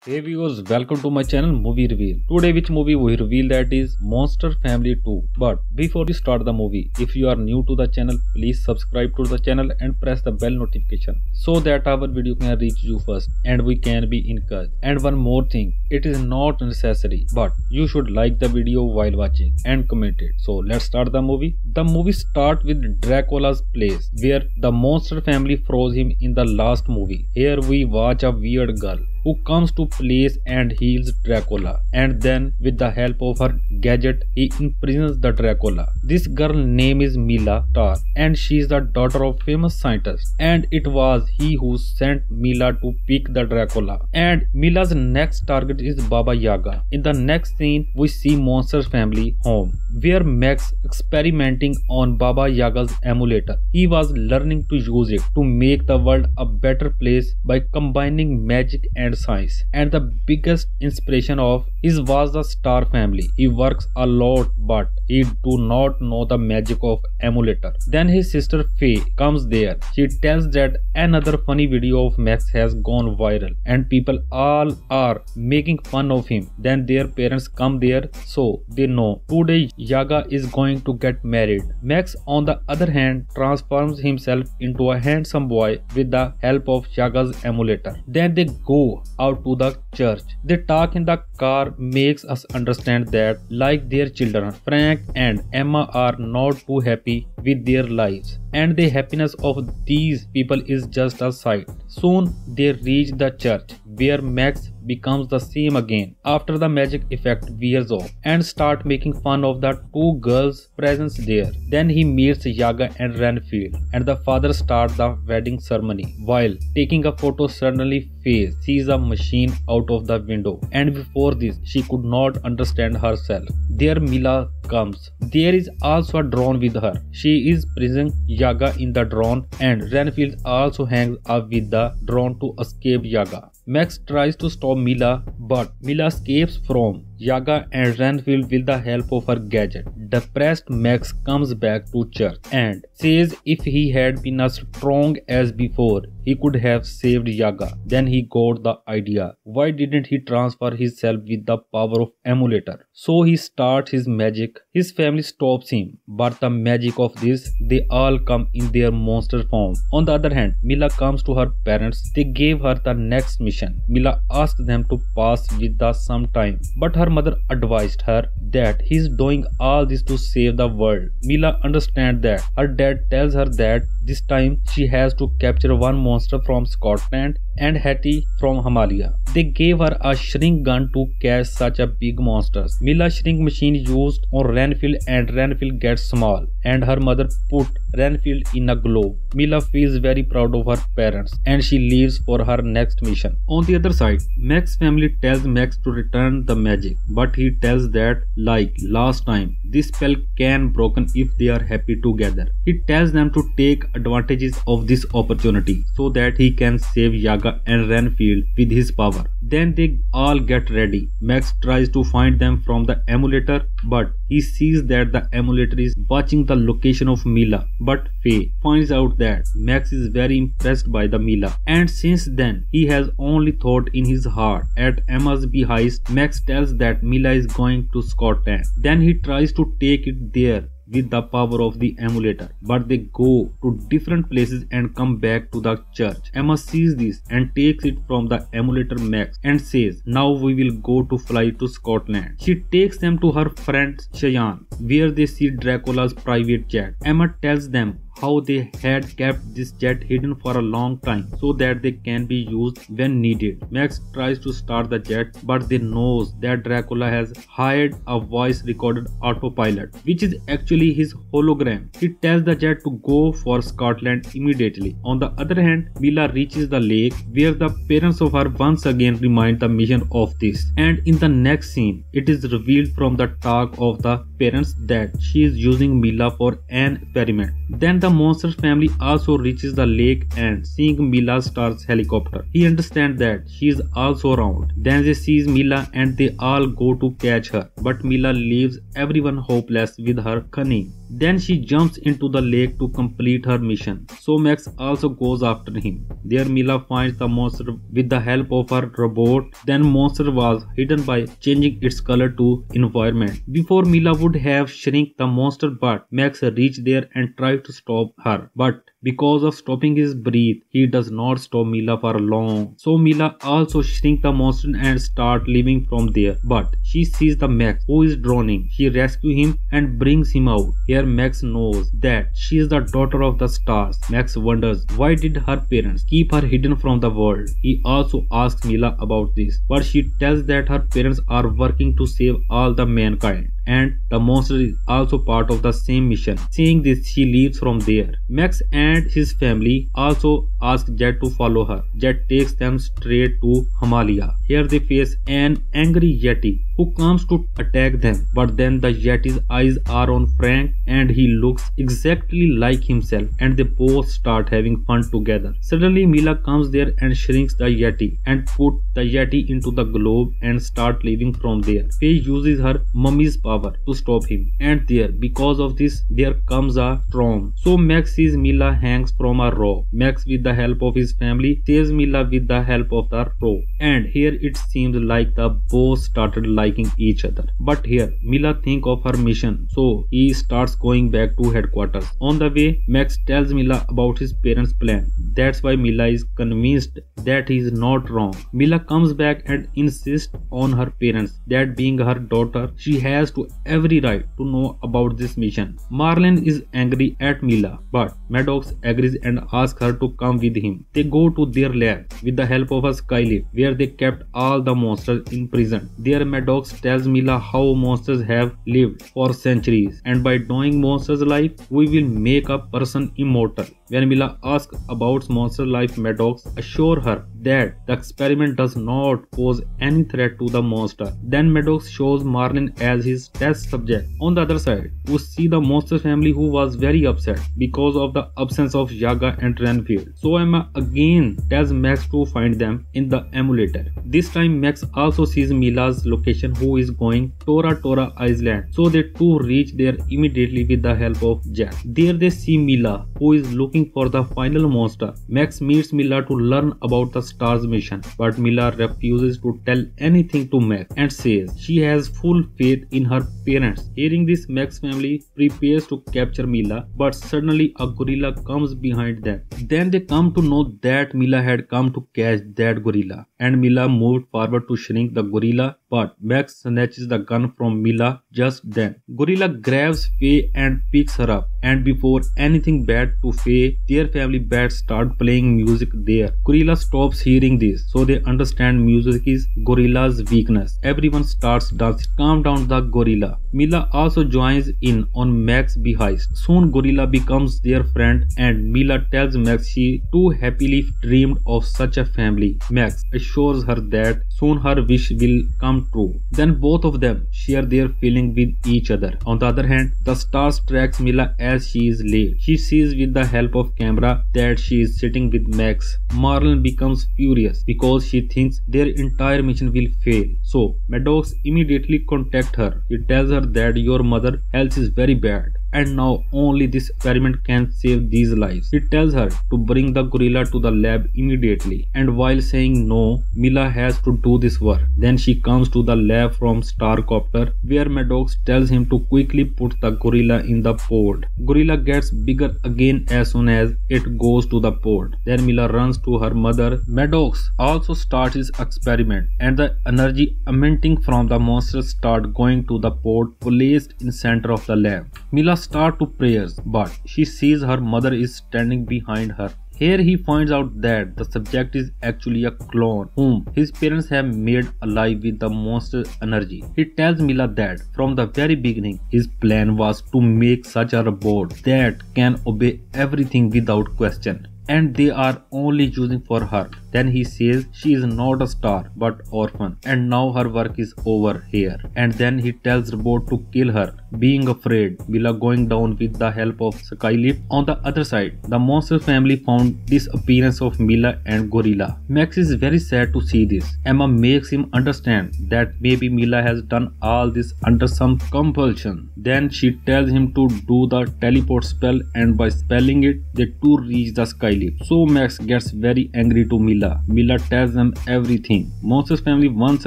Hey viewers, welcome to my channel Movie Reveal. Today which movie we reveal that is Monster Family 2. But before we start the movie, if you are new to the channel, please subscribe to the channel and press the bell notification so that our video can reach you first and we can be encouraged. And one more thing, it is not necessary but you should like the video while watching and comment it. So let's start the movie. The movie starts with Dracula's place where the monster family froze him in the last movie. Here we watch a weird girl who comes to place and heals Dracula, and then with the help of her gadget he imprisons the Dracula. This girl name is Mila Tar and she is the daughter of famous scientist, and it was he who sent Mila to pick the Dracula. And Mila's next target is Baba Yaga. In the next scene we see Monster's family home where Max experimenting on Baba Yaga's emulator. He was learning to use it to make the world a better place by combining magic and science, and the biggest inspiration of his was the Star family. He works a lot but he do not know the magic of emulator. Then his sister Faye comes there. She tells that another funny video of Max has gone viral and people all are making fun of him. Then their parents come there so they know today Yaga is going to get married. Max on the other hand transforms himself into a handsome boy with the help of Yaga's emulator. Then they go out to the church. They talk in the car, makes us understand that like their children, Frank and Emma are not too happy with their lives and the happiness of these people is just a sight. Soon they reach the church where Max becomes the same again after the magic effect wears off and start making fun of the two girls' presence there. Then he meets Yaga and Renfield and the father starts the wedding ceremony. While taking a photo, suddenly Faye sees a machine out of the window, and before this she could not understand herself. There Mila comes. There is also a drone with her. She is prisoning Yaga in the drone and Renfield also hangs up with the drone to escape Yaga. Max tries to stop Mila but Mila escapes from Yaga and Renfield with the help of her gadget. Depressed Max comes back to church and says if he had been as strong as before, he could have saved Yaga. Then he got the idea. Why didn't he transfer himself with the power of emulator? So he starts his magic. His family stops him, but the magic of this, they all come in their monster form. On the other hand, Mila comes to her parents. They gave her the next mission. Mila asked them to pass with us some time, but her mother advised her that he is doing all this to save the world. Mila understands that. Her dad tells her that this time she has to capture one monster from Scotland and Hattie from Himalaya. They gave her a shrink gun to catch such a big monsters. Mila's shrink machine used on Renfield and Renfield gets small and her mother put Renfield in a globe. Mila feels very proud of her parents and she leaves for her next mission. On the other side, Max's family tells Max to return the magic, but he tells that like last time, this spell can be broken if they are happy together. He tells them to take advantages of this opportunity so that he can save Yaga and Renfield with his power. Then they all get ready. Max tries to find them from the emulator, but he sees that the emulator is watching the location of Mila. But Faye finds out that Max is very impressed by the Mila, and since then he has only thought in his heart. At Emma's behest, Max tells that Mila is going to Scotland. Then he tries to take it there with the power of the emulator, but they go to different places and come back to the church. Emma sees this and takes it from the emulator Max and says, now we will go to fly to Scotland. She takes them to her friend Cheyenne where they see Dracula's private jet. Emma tells them how they had kept this jet hidden for a long time so that they can be used when needed. Max tries to start the jet, but they knows that Dracula has hired a voice recorded autopilot, which is actually his hologram. He tells the jet to go for Scotland immediately. On the other hand, Mila reaches the lake where the parents of her once again remind the mission of this. And in the next scene, it is revealed from the talk of the parents that she is using Mila for an experiment. Then the monster family also reaches the lake and seeing Mila starts helicopter. He understands that she is also around. Then they sees Mila and they all go to catch her, but Mila leaves everyone hopeless with her cunning. Then she jumps into the lake to complete her mission. So Max also goes after him. There Mila finds the monster with the help of her robot. Then monster was hidden by changing its color to environment. Before Mila would have shrink the monster, but Max reached there and tried to stop her. But because of stopping his breath, he does not stop Mila for long. So Mila also shrink the monster and start leaving from there. But she sees the Max who is drowning. She rescues him and brings him out. Here Max knows that she is the daughter of the stars. Max wonders why did her parents keep her hidden from the world. He also asks Mila about this, but she tells that her parents are working to save all the mankind, and the monster is also part of the same mission. Seeing this, she leaves from there. Max and his family also ask Jet to follow her. Jet takes them straight to Himalaya. Here they face an angry Yeti who comes to attack them, but then the Yeti's eyes are on Frank and he looks exactly like himself, and they both start having fun together. Suddenly Mila comes there and shrinks the Yeti and put the Yeti into the globe and start leaving from there. Faye uses her mummy's power to stop him, and because of this there comes a storm. So Max sees Mila hangs from a rope. Max, with the help of his family, saves Mila with the help of the rope, and here it seems like the both started liking each other. But here Mila thinks of her mission, so he starts going back to headquarters. On the way, Max tells Mila about his parents' plan. That's why Mila is convinced that he is not wrong. Mila comes back and insists on her parents that being her daughter, she has to every right to know about this mission. Marlin is angry at Mila, but Maddox agrees and asks her to come with him. They go to their lab with the help of a skylift where they kept all the monsters in prison. There Maddox tells Mila how monsters have lived for centuries, and by knowing monsters' life, we will make a person immortal. When Mila asks about monster life, Maddox assures her that the experiment does not pose any threat to the monster. Then Maddox shows Marlin as his test subject. On the other side, we see the monster family who was very upset because of the absence of Yaga and Renfield. So Emma again tells Max to find them in the emulator. This time Max also sees Mila's location, who is going Tora Tora Island. So they two reach there immediately with the help of Jack. There they see Mila, who is looking for the final monster. Max meets Mila to learn about the STARS mission, but Mila refuses to tell anything to Max and says she has full faith in her parents. Hearing this, Max family prepares to capture Mila, but suddenly a gorilla comes behind them. Then they come to know that Mila had come to catch that gorilla, and Mila moved forward to shrink the gorilla, but Max snatches the gun from Mila just then. Gorilla grabs Faye and picks her up, and before anything bad to Faye, their family bats start playing music there. Gorilla stops hearing this, so they understand music is Gorilla's weakness. Everyone starts dancing. Calm down the gorilla. Mila also joins in on Max's behest. Soon Gorilla becomes their friend, and Mila tells Max she too happily dreamed of such a family. Max assures her that soon her wish will come true. Then both of them share their feeling with each other. On the other hand, the STARS tracks Mila as she is late. She sees with the help of camera that she is sitting with Max. Marlin becomes furious because she thinks their entire mission will fail. So Maddox immediately contacts her. He tells her that your mother's health is very bad, and now only this experiment can save these lives. He tells her to bring the gorilla to the lab immediately, and while saying no, Mila has to do this work. Then she comes to the lab from Starcopter, where Maddox tells him to quickly put the gorilla in the pod. Gorilla gets bigger again as soon as it goes to the pod. Then Mila runs to her mother. Maddox also starts his experiment, and the energy emanating from the monsters start going to the pod placed in center of the lab. Mila starts to prayers, but she sees her mother is standing behind her. Here he finds out that the subject is actually a clone whom his parents have made alive with the monster energy. He tells Mila that from the very beginning his plan was to make such a robot that can obey everything without question, and they are only using for her. Then he says she is not a star but orphan and now her work is over here. And then he tells Robot to kill her, being afraid Mila going down with the help of Skylift. On the other side, the monster family found disappearance of Mila and Gorilla. Max is very sad to see this. Emma makes him understand that maybe Mila has done all this under some compulsion. Then she tells him to do the teleport spell, and by spelling it, they too reach the Skylift. So Max gets very angry to Mila. Mila tells them everything. Monster's family once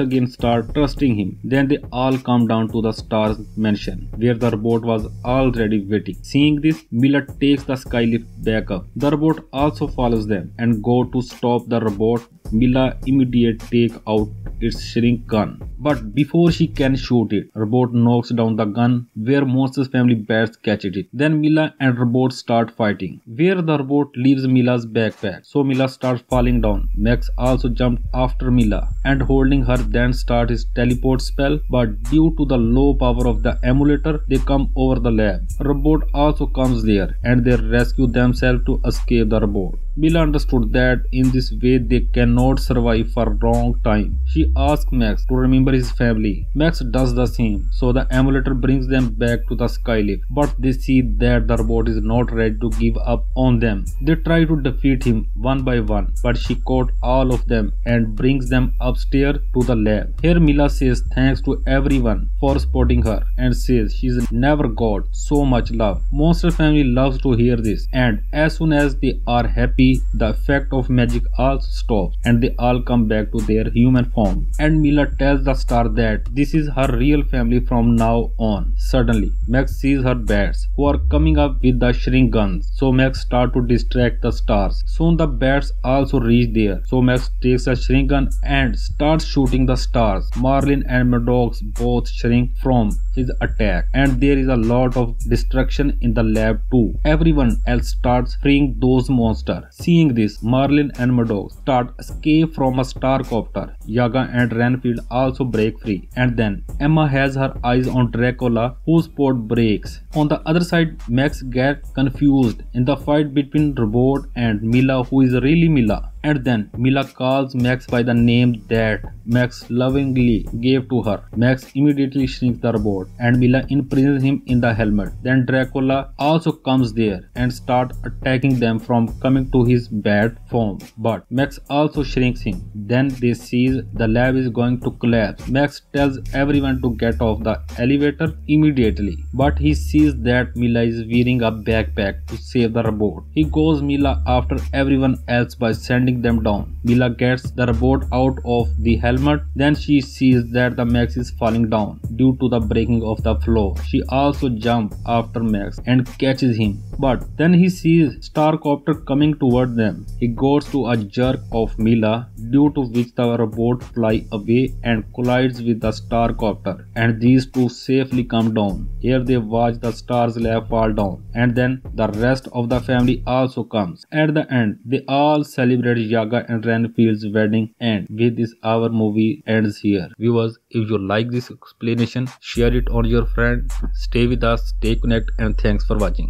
again start trusting him. Then they all come down to the Star's mansion, where the robot was already waiting. Seeing this, Mila takes the Skylift back up. The robot also follows them and go to stop the robot. Mila immediately take out its shrink gun, but before she can shoot it, Robot knocks down the gun, where Monster's family bats catch it. Then Mila and Robot start fighting, where the robot leaves Mila's backpack, so Mila starts falling down. Max also jumped after Mila and holding her then start his teleport spell, but due to the low power of the emulator, they come over the lab. Robot also comes there and they rescue themselves to escape the robot. Mila understood that in this way they cannot survive for a long time. She asks Max to remember his family. Max does the same, so the emulator brings them back to the Skylift, but they see that the robot is not ready to give up on them. They try to defeat him one by one, but she caught all of them and brings them upstairs to the lab. Here Mila says thanks to everyone for supporting her and says she's never got so much love. Monster family loves to hear this, and as soon as they are happy, the effect of magic also stops and they all come back to their human form. And Mila tells the Star that this is her real family from now on. Suddenly, Max sees her bats who are coming up with the shrink guns, so Max starts to distract the Stars. Soon the bats also reach there, so Max takes a shrink gun and starts shooting the Stars. Marlin and Maddox both shrink from his attack, and there is a lot of destruction in the lab too. Everyone else starts freeing those monsters. Seeing this, Marlin and Maddox start escape from a starcopter. Yaga and Renfield also break free, and then Emma has her eyes on Dracula, whose port breaks. On the other side, Max gets confused in the fight between Robot and Mila, who is really Mila. And then Mila calls Max by the name that Max lovingly gave to her. Max immediately shrinks the robot and Mila imprisons him in the helmet. Then Dracula also comes there and starts attacking them from coming to his bad form. But Max also shrinks him. Then they see the lab is going to collapse. Max tells everyone to get off the elevator immediately. But he sees that Mila is wearing a backpack to save the robot. He goes Mila after everyone else by sending them down. Mila gets the robot out of the helmet. Then she sees that the Max is falling down due to the breaking of the floor. She also jumps after Max and catches him. But then he sees Starcopter coming toward them. He goes to a jerk of Mila, due to which the robot fly away and collides with the Starcopter, and these two safely come down. Here they watch the Star's lab fall down, and then the rest of the family also comes. At the end, they all celebrate Yaga and Renfield's wedding, and with this our movie ends here. Viewers, if you like this explanation, share it on your friend. Stay with us, stay connected, and thanks for watching.